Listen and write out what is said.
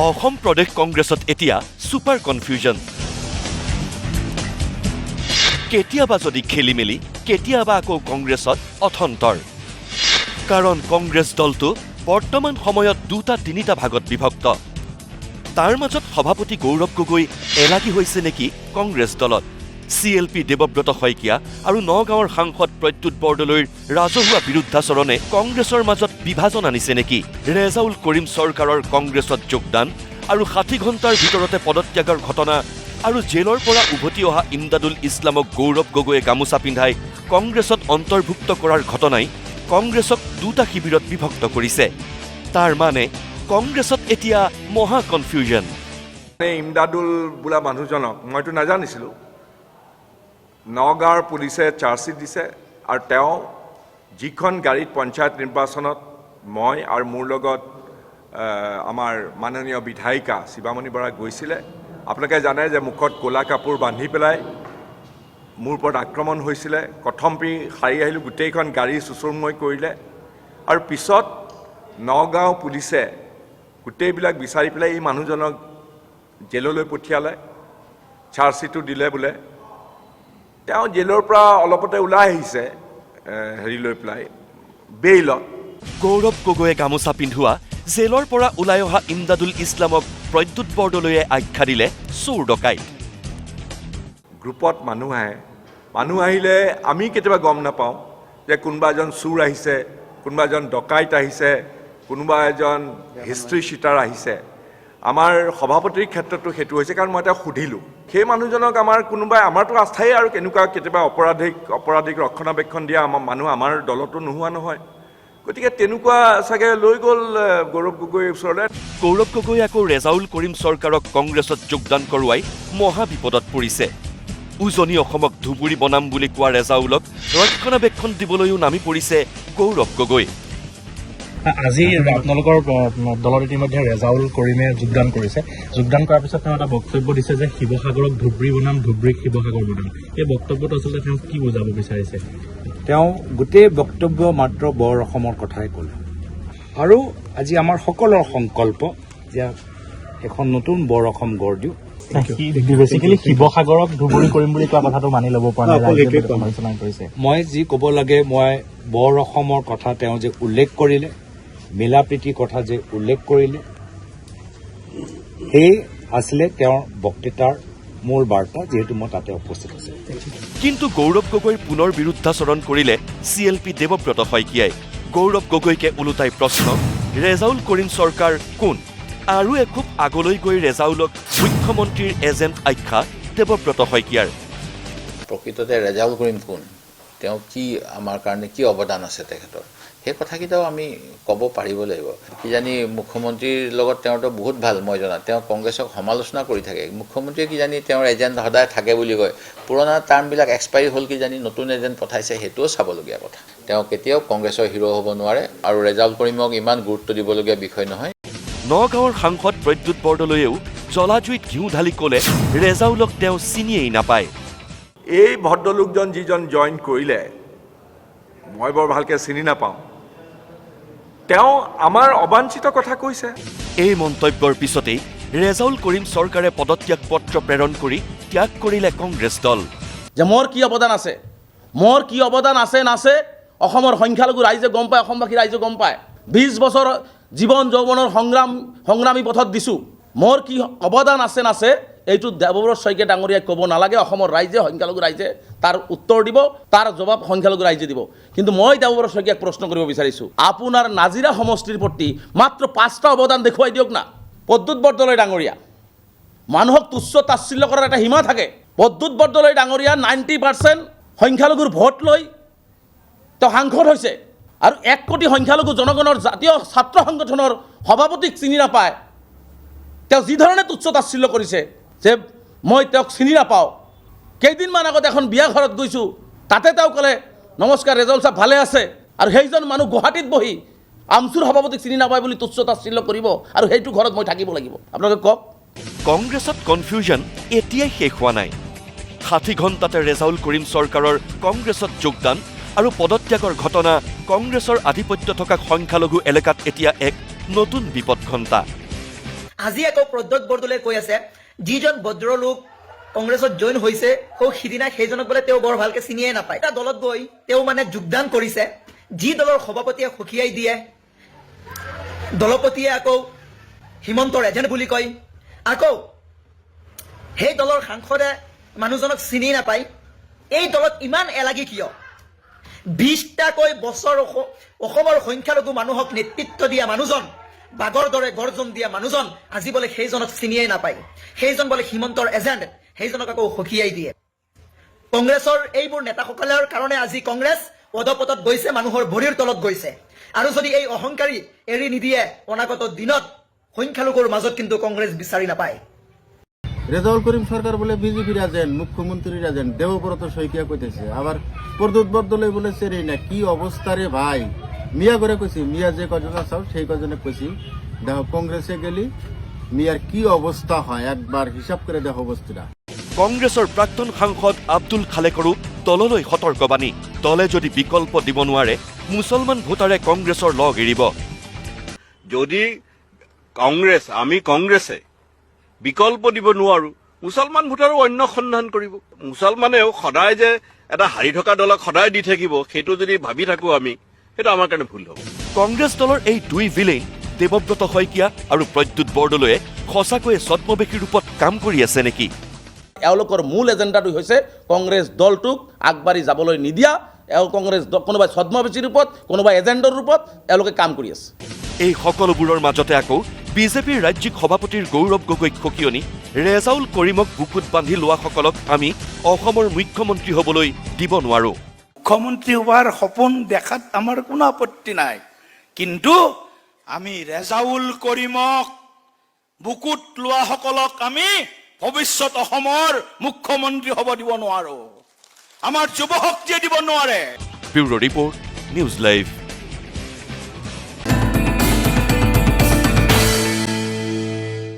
অসম প্ৰদেশ কংগ্ৰেছত এতিয়া super confusion. কেতিয়াবা যদি খেলিমেলি, কেতিয়াবা আকৌ কংগ্ৰেছত অথন্তৰ। কাৰণ কংগ্ৰেছ দলটো বৰ্তমান সময়ত 2-3টা ভাগত বিভক্ত। তাৰ মাজত সভাপতি গৌৰৱ গগৈ এলাগী হৈছে নেকি কংগ্ৰেছ দলত? CLP দেৱব্ৰত শইকীয়া আৰু নগাঁৱৰ সাংসদ প্ৰদ্যুৎ বৰদলৈৰ ৰাজহুৱা বিৰুদ্ধাচৰণে কংগ্ৰেছৰ মাজত বিভাজন আনিছে নেকি? ৰেজাউল কৰিম চৰকাৰৰ কংগ্ৰেছত যোগদান আৰু 60 ঘণ্টাৰ ভিতৰতে পদত্যাগৰ ঘটনা আৰু জেলৰ পৰা উভতি অহা ইমদাদুল ইছলামক গৌৰৱ গগৈয়ে গামোচা পিন্ধাই কংগ্ৰেছত অন্তৰ্ভুক্ত কৰাৰ ঘটনাই কংগ্ৰেছক 2টা শিবিৰত বিভক্ত কৰিছে। তাৰ মানে কংগ্ৰেছত এতিয়া মহা কনফিউজন। ইমদাদুল বোলা মানুহজনক মইতো নাজানিছিলোঁ। নগাঁৱৰ পুলিচে চাৰ্জশ্বিট দিছে আৰু তেওঁ যিখন গাড়ীত পঞ্চায়ত নিৰ্বাচনত মই আৰু মোৰ লগত আমাৰ মাননীয় বিধায়িকা শিৱামণি বৰা গৈছিলে, আপোনালোকে জানে যে মুখত ক'লা কাপোৰ বান্ধি পেলাই মোৰ ওপৰত আক্ৰমণ হৈছিলে। কথমপি সাৰি আহিলোঁ, গোটেইখন গাড়ী চুচুৰমুই কৰিলে আৰু পিছত নগাঁও পুলিচে গোটেইবিলাক বিচাৰি পেলাই এই মানুহজনক জেললৈ পঠিয়ালে, চাৰ্জশ্বিটো দিলে বোলে। তেওঁ জেলৰ পৰা অলপতে ওলাই আহিছে লৈ পেলাই বেইলত। গৌৰৱ গগৈয়ে গামোচা পিন্ধোৱা জেলৰ পৰা ওলাই অহা ইমদাদুল ইছলামক প্ৰদ্যুৎ বৰদলৈয়ে আখ্যা দিলে চোৰ ডকাইত। গ্ৰুপত মানুহ আহিলে আমি কেতিয়াবা গম নাপাওঁ যে কোনোবা এজন চোৰ আহিছে, কোনোবা এজন ডকাইত আহিছে, কোনোবা এজন হিষ্ট্ৰী চিটাৰ আহিছে। আমাৰ সভাপতিৰ ক্ষেত্ৰতো সেইটো হৈছে, কাৰণ মই তেওঁক সুধিলোঁ সেই মানুহজনক কোনোবাই আমাৰতো আস্থাই আৰু কেনেকুৱা কেতিয়াবা অপৰাধীক ৰক্ষণাবেক্ষণ দিয়া মানুহ আমাৰ দলতো নোহোৱা নহয়। গতিকে তেনেকুৱা চাগে লৈ গ'ল গৌৰৱ গগৈৰ ওচৰলৈ। গৌৰৱ গগৈ আকৌ ৰেজাউল কৰিম চৰকাৰক কংগ্ৰেছত যোগদান কৰোৱাই মহা বিপদত পৰিছে। উজনি অসমক ধুবুৰী বনাম বুলি কোৱা ৰেজাউলক ৰক্ষণাবেক্ষণ দিবলৈও নামি পৰিছে গৌৰৱ গগৈ। আজি আপোনালোকৰ দলত ইতিমধ্যে ৰেজাউল কৰিমে যোগদান কৰিছে। যোগদান কৰাৰ পিছত তেওঁ এটা বক্তব্য দিছে যে শিৱসাগৰক ধুবুৰী বনাম, ধুবুৰীক শিৱসাগৰ বনাম। এই বক্তব্যটো আচলতে তেওঁ কি বুজাব বিচাৰিছে? তেওঁ গোটেই বক্তব্য মাত্ৰ বৰ অসমৰ কথাই ক'লে আৰু আজি আমাৰ সকলোৰ সংকল্প যে এখন নতুন বৰ অসম গঢ় দিওঁ। বেচিকেলি শিৱসাগৰক ধুবুৰী কৰিম বুলি কোৱা কথাটো মানি ল'ব পৰা নাই। মই যি ক'ব লাগে, মই বৰ অসমৰ কথা তেওঁ যে উল্লেখ কৰিলে, মিলা প্ৰীতিৰ কথা যে উল্লেখ কৰিলে, সেই আছিলে তেওঁৰ বক্তৃতাৰ মূল বাৰ্তা, যিহেতু মই তাতে উপস্থিত আছোঁ। কিন্তু গৌৰৱ গগৈৰ পুনৰ বিৰুদ্ধাচৰণ কৰিলে CLP দেৱব্ৰত শইকীয়াই। গৌৰৱ গগৈকে ওলোটাই প্ৰশ্ন, ৰেজাউল কৰিম চৰকাৰ কোন? আৰু এখোপ আগলৈ গৈ ৰেজাউলক মুখ্যমন্ত্ৰীৰ এজেণ্ট আখ্যা দেৱব্ৰত শইকীয়াৰ। প্ৰকৃততে ৰেজাউল কৰিম কোন, তেওঁ কি আমাৰ কাৰণে কি অৱদান আছে তেখেতৰ, সেই কথাকেইটাও আমি ক'ব পাৰিব লাগিব। কিজানি মুখ্যমন্ত্ৰীৰ লগত তেওঁতো বহুত ভাল, মই জনাত তেওঁ কংগ্ৰেছক সমালোচনা কৰি থাকে। মুখ্যমন্ত্ৰীয়ে কিজানি তেওঁৰ এজেণ্ট সদায় থাকে বুলি কয়, পুৰণা টাৰ্মবিলাক এক্সপায়াৰী হ'ল, কিজানি নতুন এজেণ্ট পঠাইছে, সেইটোও চাবলগীয়া কথা। তেওঁ কেতিয়াও কংগ্ৰেছৰ হিৰ' হ'ব নোৱাৰে আৰু ৰেজাউল কৰিমক ইমান গুৰুত্ব দিবলগীয়া বিষয় নহয়। নগাঁৱৰ সাংসদ প্ৰদ্যুৎ বৰদলৈয়েও জলাজুইত ঘিউ ঢালি ক'লে ৰেজাউলক তেওঁ চিনিয়েই নাপায়। এই ভদ্ৰলোকজন যিজন জইন কৰিলে মই বৰ ভালকৈ চিনি নাপাওঁ, তেওঁ আমাৰ অবাঞ্ছিত কথা কৈছে। এই মন্তব্যৰ পিছতেই ৰেজাউল কৰিম চৰকাৰে পদত্যাগ পত্ৰ প্ৰেৰণ কৰি ত্যাগ কৰিলে কংগ্ৰেছ দল। যে মোৰ কি অৱদান আছে, মোৰ কি অৱদান আছে নাছে অসমৰ সংখ্যালঘু ৰাইজে গম পায়, অসমবাসী ৰাইজে গম পায়। 20 বছৰ জীৱন যৌৱনৰ সংগ্ৰামী পথত দিছোঁ। মোৰ কি অৱদান আছে নাছে এইটো দেৱব্ৰত শইকীয়া ডাঙৰীয়াই ক'ব নালাগে। অসমৰ ৰাইজে, সংখ্যালঘু ৰাইজে তাৰ উত্তৰ দিব, তাৰ জবাব সংখ্যালঘু ৰাইজে দিব। কিন্তু মই দেৱব্ৰত শইকীয়াক প্ৰশ্ন কৰিব বিচাৰিছোঁ, আপোনাৰ নাজিৰা সমষ্টিৰ প্ৰতি মাত্ৰ 5টা অৱদান দেখুৱাই দিয়ক না। প্ৰদ্যুৎ বৰদলৈ ডাঙৰীয়া, মানুহক তুচ্ছ তাচ্ছিল্য কৰাৰ এটা সীমা থাকে। প্ৰদ্যুৎ বৰদলৈ ডাঙৰীয়া 90% সংখ্যালঘুৰ ভোট লৈ তেওঁ সাংসদ হৈছে আৰু 1 কোটি সংখ্যালঘু জনগণৰ জাতীয় ছাত্ৰ সংগঠনৰ সভাপতিক চিনি নাপায়। তেওঁ যি ধৰণে তুচ্ছ তাচ্ছিল্য কৰিছে যে মই তেওঁক চিনি নাপাওঁ। কেইদিনমান আগত এখন বিয়া ঘৰত গৈছোঁ, তাতে তেওঁ ক'লে নমস্কাৰ ৰেজাউল চাহাব ভালে আছে, আৰু সেইজন মানুহ গুৱাহাটীত বহি আমচুৰ সভাপতিক চিনি নাপায় বুলি তুচ্ছ তাচ্ছিল্য কৰিব, আৰু সেইটো ঘৰত মই থাকিব লাগিব। আপোনালোকে কওক। কংগ্ৰেছত কনফিউজন এতিয়াই শেষ হোৱা নাই। 60 ঘণ্টাতে ৰেজাউল কৰিম চৰকাৰৰ কংগ্ৰেছত যোগদান আৰু পদত্যাগৰ ঘটনা কংগ্ৰেছৰ আধিপত্য থকা সংখ্যালঘু এলেকাত এতিয়া এক নতুন বিপদ ঘণ্টা। আজি আকৌ প্ৰদ্যোৎ বৰদলৈ কৈ আছে যিজন ভদ্ৰলোক কংগ্ৰেছত জইন হৈছে সিদিনা সেইজনক বোলে তেওঁ বৰ ভালকে চিনিয়ে নাপায়। এটা দলত গৈ তেওঁ মানে যোগদান কৰিছে, যি দলৰ সভাপতিয়ে সকিয়াই দিয়ে, দলপতিয়ে আকৌ হিমন্তৰ এজেণ্ট বুলি কয়, আকৌ সেই দলৰ সাংসদে মানুহজনক চিনি নাপায়। এই দলত ইমান এলাগী কিয়? 20টাকৈ বছৰ অসমৰ সংখ্যালঘু মানুহক নেতৃত্ব দিয়া মানুহজন, বাগৰ দৰে গৰ্জন দিয়া মানুহজন আজি বোলে সেইজনক চিনিয়েই নাপায়, সেইজন বোলে হিমন্তৰ এজেণ্ট, সেইজনক আকৌ সকিয়াই দিয়ে। কংগ্ৰেছৰ এইবোৰ নেতাসকলৰ কাৰণে আজি কংগ্ৰেছ পদপতত গৈছে, মানুহৰ ভৰিৰ তলত গৈছে। আৰু যদি এই অহংকাৰী এৰি নিদিয়ে, অনাগত দিনত সংখ্যালঘুৰ মাজত কিন্তু কংগ্ৰেছ বিচাৰি নাপায়। রেজাউল করিম সরকার বলে বিজেপির এজেন্ট, মুখ্যমন্ত্রীর এজেন্ট, দেবব্রত শইকিয়া কইতেছে, আবার প্রদ্যোৎ বরদলৈ বলে চেরি না। কি অবস্থা রে ভাই! মিয়া করে কইছি, মিয়া যে কজন আসাও সেই কজনে কইছি, দেখো কংগ্রেসে গেলি মিয়ার কি অবস্থা হয় একবার হিসাব করে দেখো বস্তুটা। কংগ্ৰেছৰ প্ৰাক্তন সাংসদ আব্দুল খালেকৰো দললৈ সতৰ্কবাণী। দলে যদি বিকল্প দিব নোৱাৰে, মুছলমান ভোটাৰে কংগ্ৰেছৰ লগ এৰিব। যদি কংগ্ৰেছ, আমি কংগ্ৰেছে বিকল্প দিব নোৱাৰো, মুছলমান ভোটাৰো অন্য সন্ধান কৰিব। মুছলমানেও সদায় যে এটা হাৰি থকা দলক সদায় দি থাকিব, সেইটো যদি ভাবি থাকো আমি, সেইটো আমাৰ কাৰণে ভুল হ'ব। কংগ্ৰেছ দলৰ এই দুই ভিলেইন দেৱব্ৰত শইকীয়া আৰু প্ৰদ্যোৎ বৰদলৈয়ে সঁচাকৈয়ে ছদ্মবেশীৰ ৰূপত কাম কৰি আছে নেকি? এওঁলোকৰ মূল এজেণ্ডাটো হৈছে কংগ্ৰেছ দলটোক আগবাঢ়ি যাবলৈ নিদিয়া। কংগ্ৰেছ কোনোবাই ছদ্মবেশীৰ ৰূপত, কোনোবাই এজেণ্ডৰ ৰূপত এওঁলোকে কাম কৰি আছে। এই সকলোবোৰৰ মাজতে আকৌ বিজেপিৰ ৰাজ্যিক সভাপতিৰ গৌৰৱ গগৈক সকিয়নি ৰেজাউল কৰিমক বুকুত বান্ধি লোৱাসকলক আমি অসমৰ মুখ্যমন্ত্ৰী হ'বলৈ দিব নোৱাৰো। মুখ্যমন্ত্ৰী হোৱাৰ সপোন দেখাত আমাৰ কোনো আপত্তি নাই, কিন্তু আমি ৰেজাউল কৰিমক বুকুত লোৱাসকলক আমি ভৱিষ্যত অসমৰ মুখ্যমন্ত্ৰী হ'ব দিব নোৱাৰো। আমাৰ যুৱ শক্তিয়ে দিব নোৱাৰে। Bureau report, news live.